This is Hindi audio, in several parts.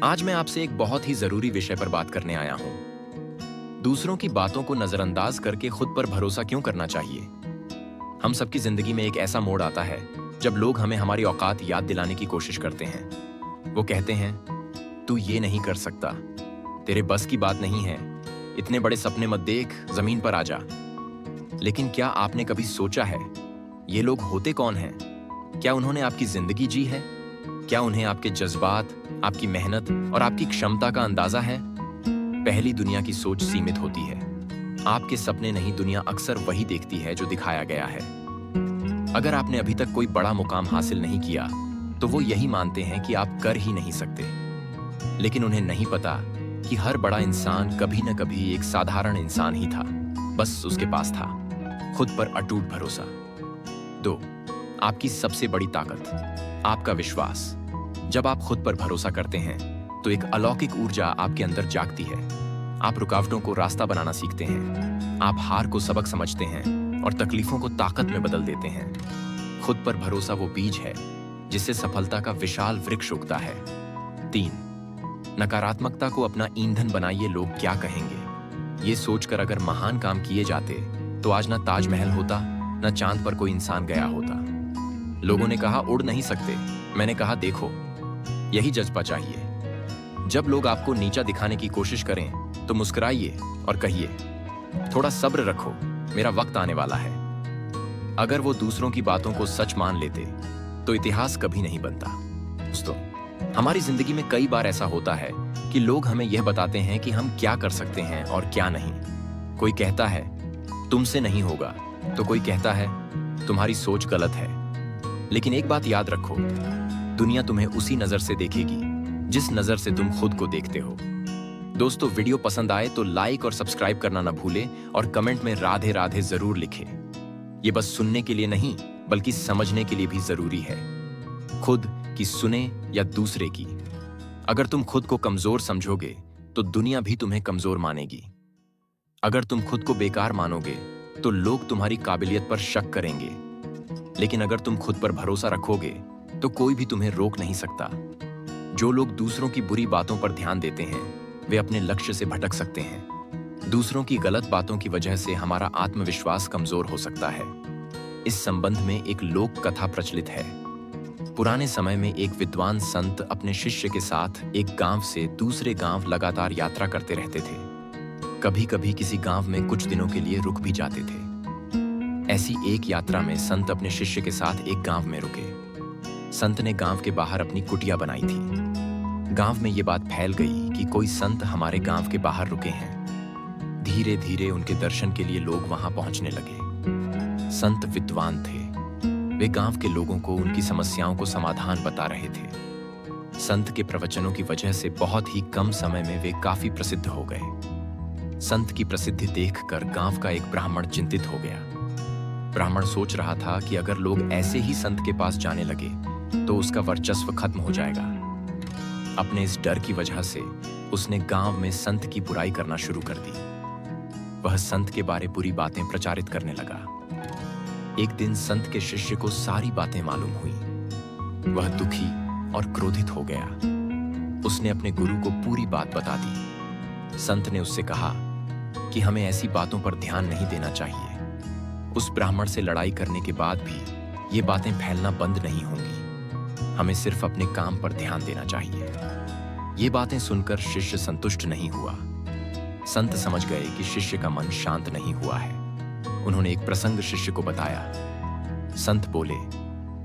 आज मैं आपसे एक बहुत ही जरूरी विषय पर बात करने आया हूं। दूसरों की बातों को नजरअंदाज करके खुद पर भरोसा क्यों करना चाहिए। हम सबकी जिंदगी में एक ऐसा मोड़ आता है जब लोग हमें हमारी औकात याद दिलाने की कोशिश करते हैं। वो कहते हैं, तू ये नहीं कर सकता, तेरे बस की बात नहीं है, इतने बड़े सपने मत देख, जमीन पर आ जा। लेकिन क्या आपने कभी सोचा है, ये लोग होते कौन हैं? क्या उन्होंने आपकी जिंदगी जी है? क्या उन्हें आपके जज्बात, आपकी मेहनत और आपकी क्षमता का अंदाजा है? पहली, दुनिया की सोच सीमित होती है। आपके सपने नहीं, दुनिया अक्सर वही देखती है जो दिखाया गया है। अगर आपने अभी तक कोई बड़ा मुकाम हासिल नहीं किया, तो वो यही मानते हैं कि आप कर ही नहीं सकते। लेकिन उन्हें नहीं पता कि हर बड़ा इंसान कभी न कभी एक साधारण इंसान ही था, बस उसके पास था खुद पर अटूट भरोसा। 2, आपकी सबसे बड़ी ताकत, आपका विश्वास। जब आप खुद पर भरोसा करते हैं तो एक अलौकिक ऊर्जा आपके अंदर जागती है। आप रुकावटों को रास्ता बनाना सीखते हैं, आप हार को सबक समझते हैं और तकलीफों को ताकत में बदल देते हैं। खुद पर भरोसा वो बीज है जिससे सफलता का विशाल वृक्ष उगता है। 3, नकारात्मकता को अपना ईंधन बनाइए, लोग क्या कहेंगे। ये सोचकर अगर महान काम किए जाते तो आज ना ताजमहल होता, ना चांद पर कोई इंसान गया होता। लोगों ने कहा उड़ नहीं सकते, मैंने कहा देखो, यही जज्बा चाहिए। जब लोग आपको नीचा दिखाने की कोशिश करें तो मुस्कुराइए और कहिए, थोड़ा सब्र रखो, मेरा वक्त आने वाला है। अगर वो दूसरों की बातों को सच मान लेते तो इतिहास कभी नहीं बनता। दोस्तों, हमारी जिंदगी में कई बार ऐसा होता है कि लोग हमें यह बताते हैं कि हम क्या कर सकते हैं और क्या नहीं। कोई कहता है तुमसे नहीं होगा, तो कोई कहता है तुम्हारी सोच गलत है। लेकिन एक बात याद रखो, दुनिया तुम्हें उसी नजर से देखेगी जिस नजर से तुम खुद को देखते हो। दोस्तों, वीडियो पसंद आए तो लाइक और सब्सक्राइब करना न भूलें और कमेंट में राधे राधे जरूर लिखें। ये बस सुनने के लिए नहीं, बल्कि समझने के लिए भी जरूरी है। खुद की सुने या दूसरे की, अगर तुम खुद को कमजोर समझोगे तो दुनिया भी तुम्हें कमजोर मानेगी। अगर तुम खुद को बेकार मानोगे तो लोग तुम्हारी काबिलियत पर शक करेंगे। लेकिन अगर तुम खुद पर भरोसा रखोगे तो कोई भी तुम्हें रोक नहीं सकता। जो लोग दूसरों की बुरी बातों पर ध्यान देते हैं वे अपने लक्ष्य से भटक सकते हैं। दूसरों की गलत बातों की वजह से हमारा आत्मविश्वास कमजोर हो सकता है। इस संबंध में एक लोक कथा प्रचलित है। पुराने समय में एक विद्वान संत अपने शिष्य के साथ एक गांव से दूसरे गांव लगातार यात्रा करते रहते थे। कभी कभी किसी गांव में कुछ दिनों के लिए रुक भी जाते थे। ऐसी एक यात्रा में संत अपने शिष्य के साथ एक गांव में रुके। संत ने गांव के बाहर अपनी कुटिया बनाई थी। गांव में ये बात फैल गई कि कोई संत हमारे गांव के बाहर रुके हैं। धीरे धीरे उनके दर्शन के लिए लोग वहां पहुंचने लगे। संत विद्वान थे, वे गांव के लोगों को उनकी समस्याओं को समाधान बता रहे थे। संत के प्रवचनों की वजह से बहुत ही कम समय में वे काफी प्रसिद्ध हो गए। संत की प्रसिद्धि देखकर गांव का एक ब्राह्मण चिंतित हो गया। ब्राह्मण सोच रहा था कि अगर लोग ऐसे ही संत के पास जाने लगे तो उसका वर्चस्व खत्म हो जाएगा। अपने इस डर की वजह से उसने गांव में संत की बुराई करना शुरू कर दी। वह संत के बारे बुरी बातें प्रचारित करने लगा। एक दिन संत के शिष्य को सारी बातें मालूम हुई। वह दुखी और क्रोधित हो गया। उसने अपने गुरु को पूरी बात बता दी। संत ने उससे कहा कि हमें ऐसी बातों पर ध्यान नहीं देना चाहिए। उस ब्राह्मण से लड़ाई करने के बाद भी ये बातें फैलना बंद नहीं होंगी। हमें सिर्फ अपने काम पर ध्यान देना चाहिए। ये बातें सुनकर शिष्य संतुष्ट नहीं हुआ। संत समझ गए कि शिष्य का मन शांत नहीं हुआ है। उन्होंने एक प्रसंग शिष्य को बताया। संत बोले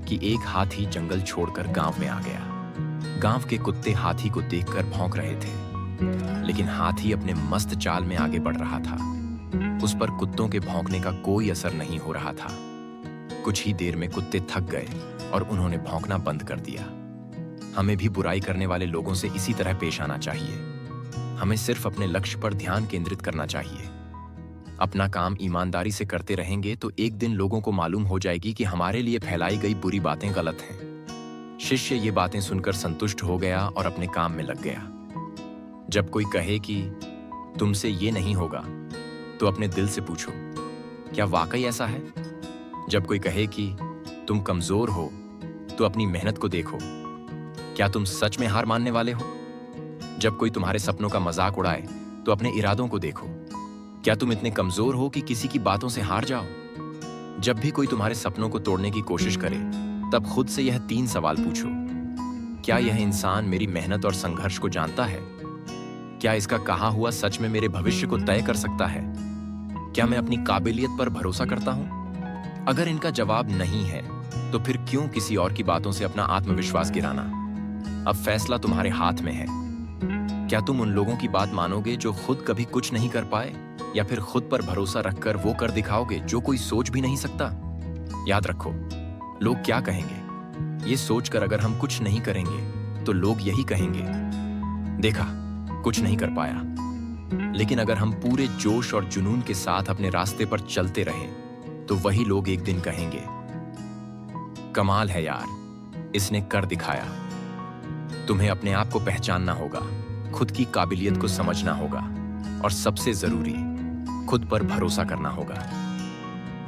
कि एक हाथी जंगल छोड़कर गांव में आ गया। गांव के कुत्ते हाथी को देखकर भौंक रहे थे, लेकिन हाथी अपने मस्त चाल में आगे बढ़ रहा था। उस पर कुत्तों के भौंकने का कोई असर नहीं हो रहा था। कुछ ही देर में कुत्ते थक गए और उन्होंने भौंकना बंद कर दिया। हमें भी बुराई करने वाले लोगों से इसी तरह पेश आना चाहिए। हमें सिर्फ अपने लक्ष्य पर ध्यान केंद्रित करना चाहिए। अपना काम ईमानदारी से करते रहेंगे तो एक दिन लोगों को मालूम हो जाएगी कि हमारे लिए फैलाई गई बुरी बातें गलत हैं। शिष्य ये बातें सुनकर संतुष्ट हो गया और अपने काम में लग गया। जब कोई कहे कि तुमसे ये नहीं होगा, तो अपने दिल से पूछो, क्या वाकई ऐसा है? जब कोई कहे कि तुम कमजोर हो, तो अपनी मेहनत को देखो, क्या तुम सच में हार मानने वाले हो? जब कोई तुम्हारे सपनों का मजाक उड़ाए तो अपने इरादों को देखो। क्या तुम इतने कमजोर हो कि किसी की बातों से हार जाओ? जब भी कोई तुम्हारे सपनों को तोड़ने की कोशिश करे तब खुद से यह 3 सवाल पूछो। क्या यह इंसान मेरी मेहनत और संघर्ष को जानता है? क्या इसका कहा हुआ सच में मेरे भविष्य को तय कर सकता है? क्या मैं अपनी काबिलियत पर भरोसा करता हूं? अगर इनका जवाब नहीं है तो फिर क्यों किसी और की बातों से अपना आत्मविश्वास गिराना? अब फैसला तुम्हारे हाथ में है। क्या तुम उन लोगों की बात मानोगे जो खुद कभी कुछ नहीं कर पाए, या फिर खुद पर भरोसा रखकर वो कर दिखाओगे जो कोई सोच भी नहीं सकता? याद रखो, लोग क्या कहेंगे ये सोचकर अगर हम कुछ नहीं करेंगे तो लोग यही कहेंगे, देखा कुछ नहीं कर पाया। लेकिन अगर हम पूरे जोश और जुनून के साथ अपने रास्ते पर चलते रहें तो वही लोग एक दिन कहेंगे, कमाल है यार, इसने कर दिखाया। तुम्हें अपने आप को पहचानना होगा, खुद की काबिलियत को समझना होगा और सबसे जरूरी, खुद पर भरोसा करना होगा।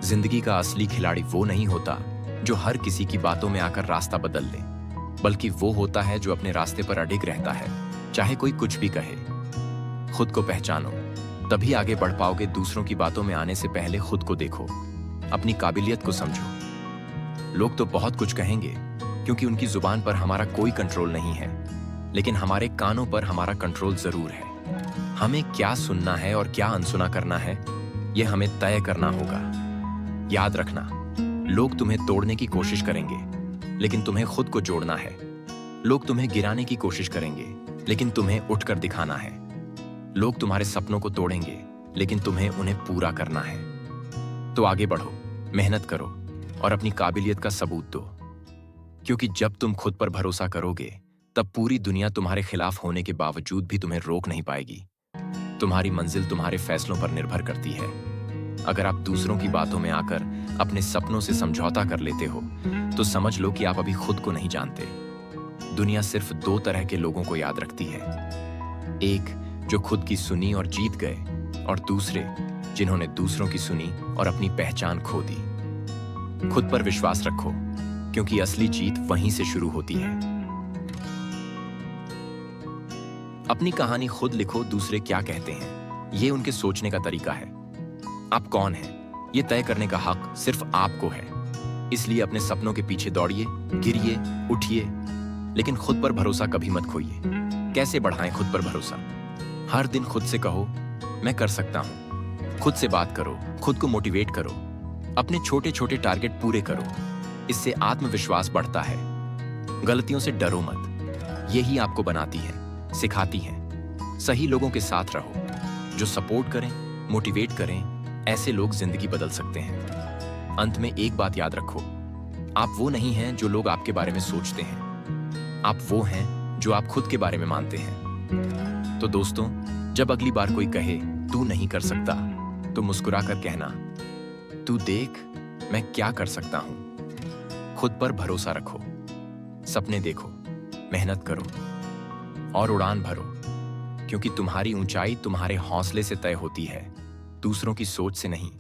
जिंदगी का असली खिलाड़ी वो नहीं होता जो हर किसी की बातों में आकर रास्ता बदल ले, बल्कि वो होता है जो अपने रास्ते पर अडिग रहता है, चाहे कोई कुछ भी कहे। खुद को पहचानो, तभी आगे बढ़ पाओगे। दूसरों की बातों में आने से पहले खुद को देखो, अपनी काबिलियत को समझो। लोग तो बहुत कुछ कहेंगे क्योंकि उनकी जुबान पर हमारा कोई कंट्रोल नहीं है, लेकिन हमारे कानों पर हमारा कंट्रोल जरूर है। हमें क्या सुनना है और क्या अनसुना करना है, यह हमें तय करना होगा। याद रखना, लोग तुम्हें तोड़ने की कोशिश करेंगे, लेकिन तुम्हें खुद को जोड़ना है। लोग तुम्हें गिराने की कोशिश करेंगे, लेकिन तुम्हें उठकर दिखाना है। लोग तुम्हारे सपनों को तोड़ेंगे, लेकिन तुम्हें उन्हें पूरा करना है। तो आगे बढ़ो, मेहनत करो और अपनी काबिलियत का सबूत दो, क्योंकि जब तुम खुद पर भरोसा करोगे तब पूरी दुनिया तुम्हारे खिलाफ होने के बावजूद भी तुम्हें रोक नहीं पाएगी। तुम्हारी मंजिल तुम्हारे फैसलों पर निर्भर करती है। अगर आप दूसरों की बातों में आकर अपने सपनों से समझौता कर लेते हो तो समझ लो कि आप अभी खुद को नहीं जानते। दुनिया सिर्फ 2 तरह के लोगों को याद रखती है, एक जो खुद की सुनी और जीत गए, और दूसरे जिन्होंने दूसरों की सुनी और अपनी पहचान खो दी। खुद पर विश्वास रखो, क्योंकि असली जीत वहीं से शुरू होती है। अपनी कहानी खुद लिखो, दूसरे क्या कहते हैं ये उनके सोचने का तरीका है। आप कौन हैं ये तय करने का हक सिर्फ आपको है। इसलिए अपने सपनों के पीछे दौड़िए, गिरिए, उठिए, लेकिन खुद पर भरोसा कभी मत खोइए। कैसे बढ़ाएं खुद पर भरोसा? हर दिन खुद से कहो, मैं कर सकता हूं। खुद से बात करो, खुद को मोटिवेट करो, अपने छोटे छोटे टारगेट पूरे करो। इससे आत्मविश्वास बढ़ता है। गलतियों से डरो मत, यही आपको बनाती है, सिखाती हैं। सही लोगों के साथ रहो जो सपोर्ट करें, मोटिवेट करें। ऐसे लोग जिंदगी बदल सकते हैं। अंत में एक बात याद रखो, आप वो नहीं हैं जो लोग आपके बारे में सोचते हैं, आप वो हैं जो आप खुद के बारे में मानते हैं। तो दोस्तों, जब अगली बार कोई कहे तू नहीं कर सकता, तो मुस्कुरा कर कहना, तू देख मैं क्या कर सकता हूं। खुद पर भरोसा रखो, सपने देखो, मेहनत करो और उड़ान भरो, क्योंकि तुम्हारी ऊंचाई तुम्हारे हौसले से तय होती है, दूसरों की सोच से नहीं।